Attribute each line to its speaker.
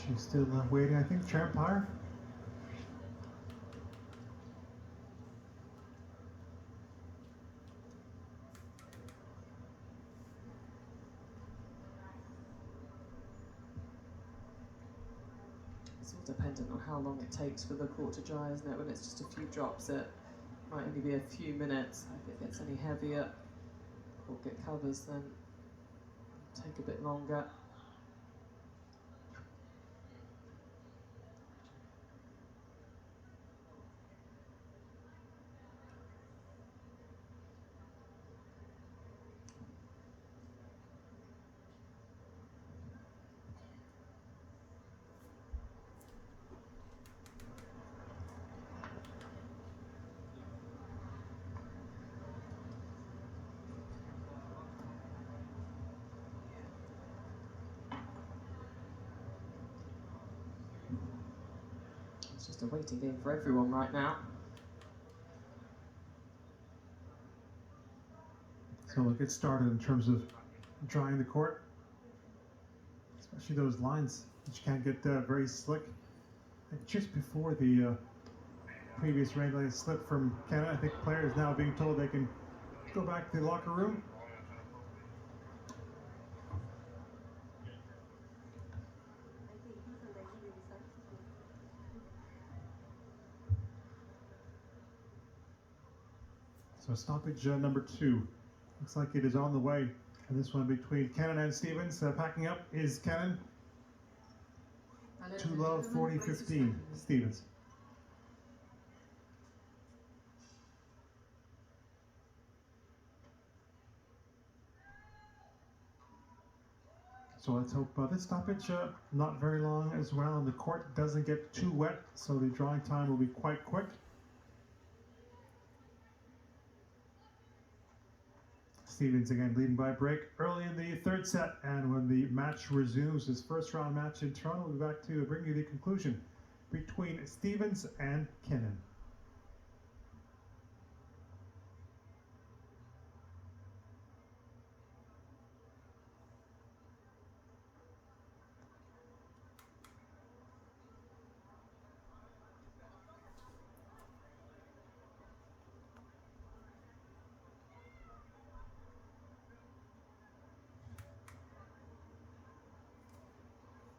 Speaker 1: She's still waiting, I think, chair umpire.
Speaker 2: It's all dependent on how long it takes for the court to dry, isn't it? When it's just a few drops, it might only be a few minutes. If it gets any heavier or get covers, then it'll take a bit longer. It's just a waiting game for everyone right now.
Speaker 1: So we'll get started in terms of drying the court, especially those lines which can get very slick. And just before the previous rain delay slip from Canada, I think players now being told they can go back to the locker room. So stoppage number 2. Looks like it is on the way. And this one between Kenin and Stephens. Packing up is Kenin. Too low, 40-15, Stephens. So let's hope this stoppage not very long as well, and the court doesn't get too wet, so the drying time will be quite quick. Stephens again leading by a break early in the third set, and when the match resumes, his first round match in Toronto, we'll be back to bring you the conclusion between Stephens and Kenin.